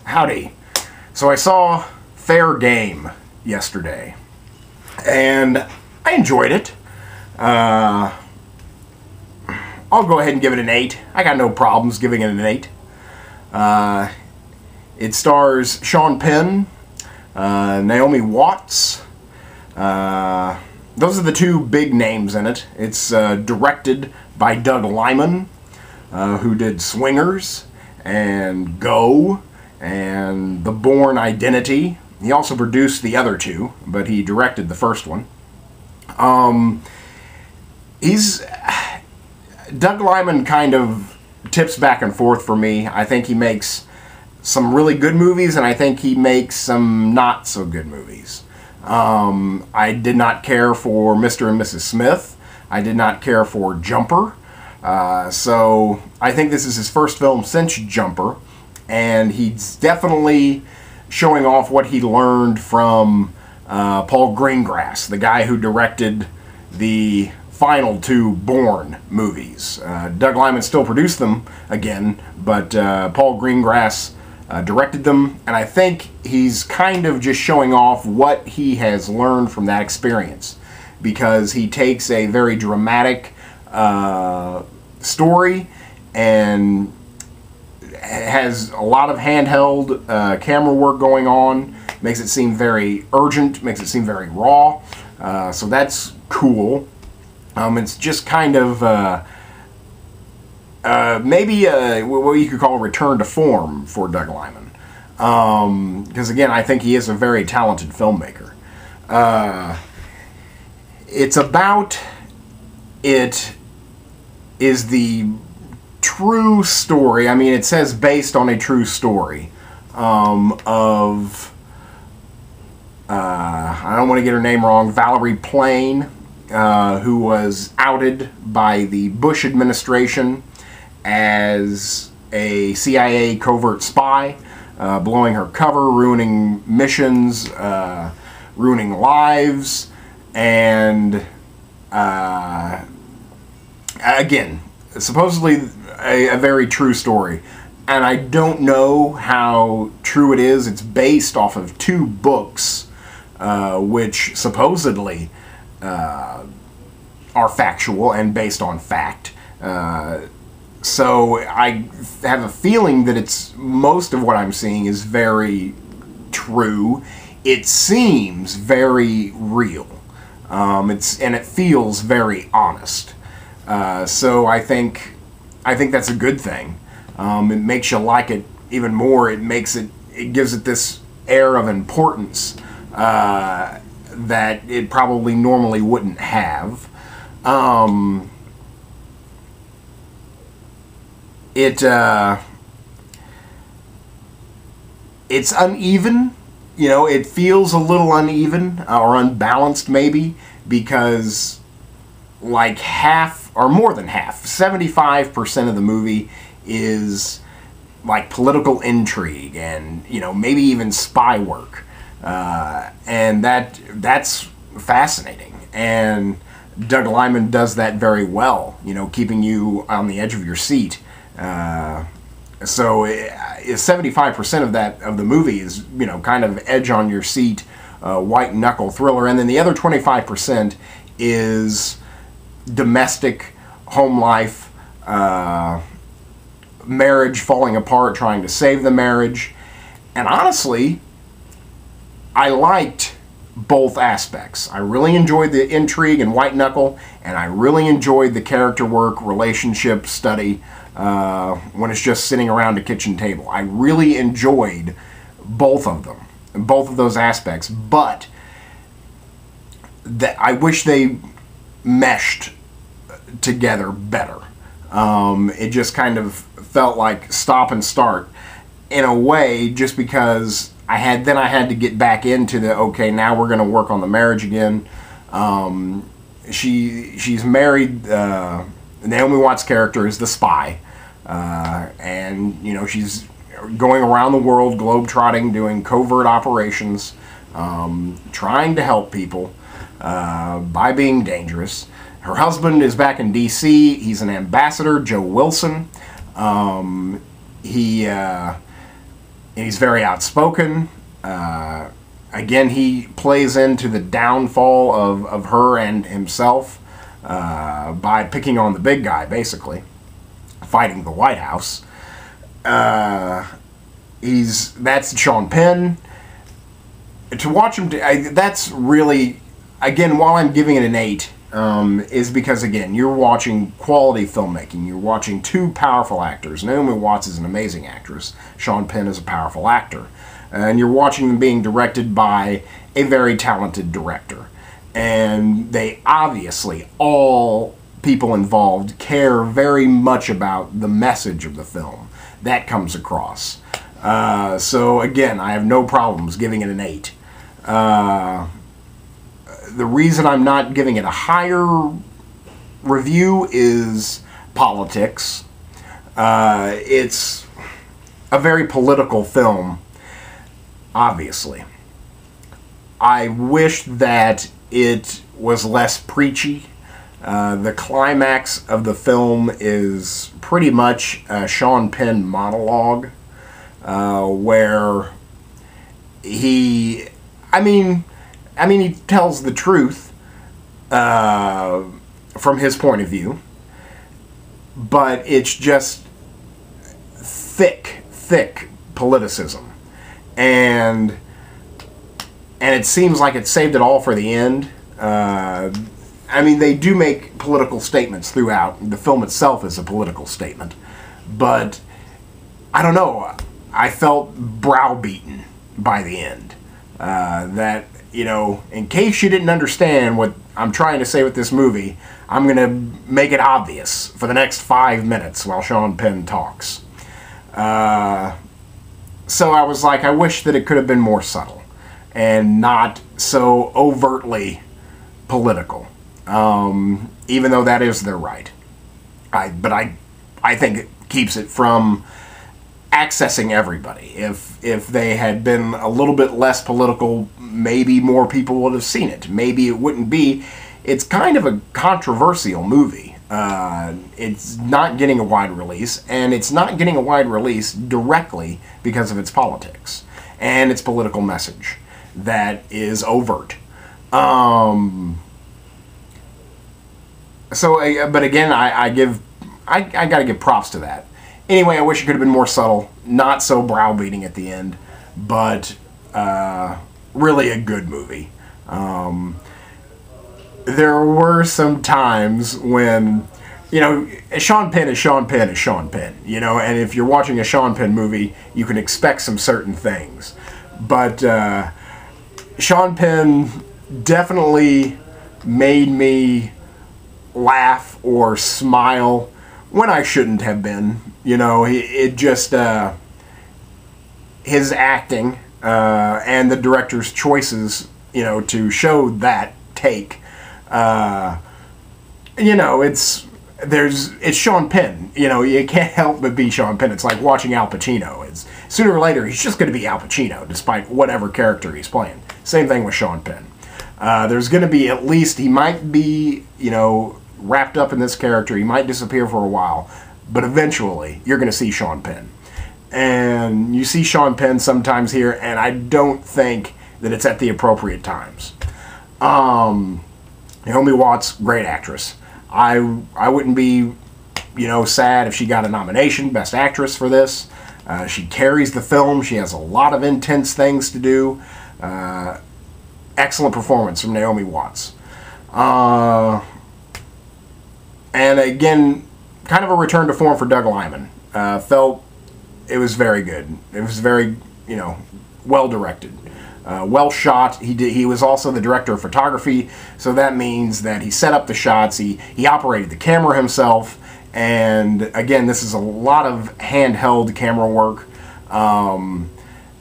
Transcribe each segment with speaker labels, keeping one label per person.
Speaker 1: Howdy. So I saw Fair Game yesterday, and I enjoyed it. I'll go ahead and give it an 8. I got no problems giving it an 8. It stars Sean Penn, Naomi Watts. Those are the two big names in it. It's directed by Doug Liman, who did Swingers and Go and The Bourne Identity. He also produced the other two, but he directed the first one. Doug Liman kind of tips back and forth for me. I think he makes some really good movies, and I think he makes some not so good movies. I did not care for Mr. and Mrs. Smith. I did not care for Jumper. So I think this is his first film since Jumper, and he's definitely showing off what he learned from Paul Greengrass, the guy who directed the final two Bourne movies. Doug Liman still produced them again, but Paul Greengrass directed them, and I think he's kind of just showing off what he has learned from that experience, because he takes a very dramatic story and has a lot of handheld camera work going on, makes it seem very urgent, makes it seem very raw, so that's cool. It's just kind of maybe what you could call a return to form for Doug Liman. Because again, I think he is a very talented filmmaker. It's about, it is the true story, I mean it says based on a true story, of, I don't want to get her name wrong, Valerie Plame, who was outed by the Bush administration as a CIA covert spy, blowing her cover, ruining missions, ruining lives, and again, supposedly a very true story. And I don't know how true it is. It's based off of 2 books, which supposedly are factual and based on fact. So I have a feeling that most of what I'm seeing is very true. It seems very real. And it feels very honest. So I think that's a good thing. It makes you like it even more. It gives it this air of importance that it probably normally wouldn't have. It's uneven, you know, it feels a little uneven or unbalanced maybe, because like half or more than half, 75% of the movie is like political intrigue and, you know, maybe even spy work. And that's fascinating, and Doug Liman does that very well, you know, keeping you on the edge of your seat. So 75% of the movie is, you know, kind of edge on your seat, white knuckle thriller, and then the other 25% is domestic, home life, marriage falling apart, trying to save the marriage. And honestly, I liked both aspects. I really enjoyed the intrigue and white knuckle, and I really enjoyed the character work, relationship study, when it's just sitting around a kitchen table. I really enjoyed both of them, both of those aspects, but I wish they meshed together better. It just kind of felt like stop and start in a way, just because I had to get back into the, okay, now we're going to work on the marriage again. She's married, Naomi Watts' character is the spy, and, you know, she's going around the world globe-trotting, doing covert operations, trying to help people by being dangerous. Her husband is back in D.C. He's an ambassador, Joe Wilson. He he's very outspoken. Again, he plays into the downfall of her and himself by picking on the big guy, basically, fighting the White House. That's Sean Penn. To watch him, that's really, again, while I'm giving it an 8, is because, again, you're watching quality filmmaking. You're watching two powerful actors. Naomi Watts is an amazing actress. Sean Penn is a powerful actor. And you're watching them being directed by a very talented director. And they obviously, all people involved, care very much about the message of the film. That comes across. So again, I have no problems giving it an 8. The reason I'm not giving it a higher review is politics. It's a very political film, obviously. I wish that it was less preachy. The climax of the film is pretty much a Sean Penn monologue, where he tells the truth from his point of view, but it's just thick politicism, and it seems like it saved it all for the end. They do make political statements throughout. The film itself is a political statement, but I don't know. I felt browbeaten by the end. That, in case you didn't understand what I'm trying to say with this movie, I'm going to make it obvious for the next 5 minutes while Sean Penn talks. So I was like, I wish that it could have been more subtle and not so overtly political. Even though that is their right. But I think it keeps it from accessing everybody. If they had been a little bit less political, maybe more people would have seen it. Maybe it wouldn't be. It's kind of a controversial movie. It's not getting a wide release, and it's not getting a wide release directly because of its politics and its political message that is overt. But again, I got to give props to that. Anyway, I wish it could have been more subtle, not so browbeating at the end, but really a good movie. There were some times when, Sean Penn is Sean Penn is Sean Penn, and if you're watching a Sean Penn movie, you can expect some certain things. But Sean Penn definitely made me laugh or smile when I shouldn't have been. His acting and the director's choices, to show that take, it's Sean Penn. You can't help but be Sean Penn. It's like watching Al Pacino. It's sooner or later he's just going to be Al Pacino, despite whatever character he's playing. Same thing with Sean Penn. There's going to be at least, he might be, wrapped up in this character. He might disappear for a while, but eventually you're going to see Sean Penn. And you see Sean Penn sometimes here, and I don't think that it's at the appropriate times. Naomi Watts, great actress. I wouldn't be, sad if she got a nomination, Best Actress, for this. She carries the film. She has a lot of intense things to do. Excellent performance from Naomi Watts. And again, kind of a return to form for Doug Liman. Felt it was very good. It was very, well directed. Well shot. He was also the director of photography, so that means that he set up the shots, he operated the camera himself, and again, this is a lot of handheld camera work.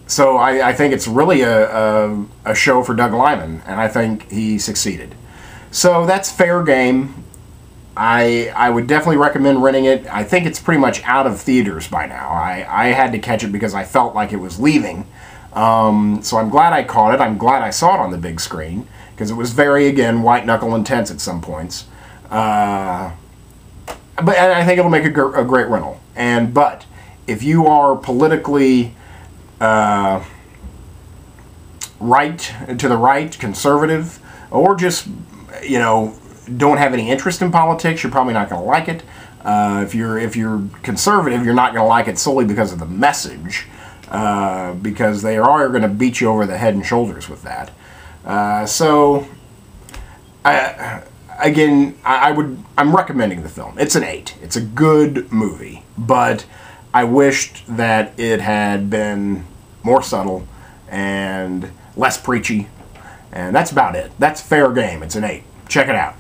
Speaker 1: So I think it's really a show for Doug Liman, and I think he succeeded. So that's fair game. I would definitely recommend renting it. I think it's pretty much out of theaters by now. I had to catch it because I felt like it was leaving. So I'm glad I caught it. I'm glad I saw it on the big screen, because it was very, again, white-knuckle intense at some points. But I think it'll make a great rental. But if you are politically right to the right, conservative, or just, you know, don't have any interest in politics, you're probably not going to like it. If you're conservative, you're not going to like it solely because of the message, because they are going to beat you over the head and shoulders with that. I'm recommending the film. It's an 8. It's a good movie, but I wished that it had been more subtle and less preachy, and that's about it. That's fair game. It's an 8. Check it out.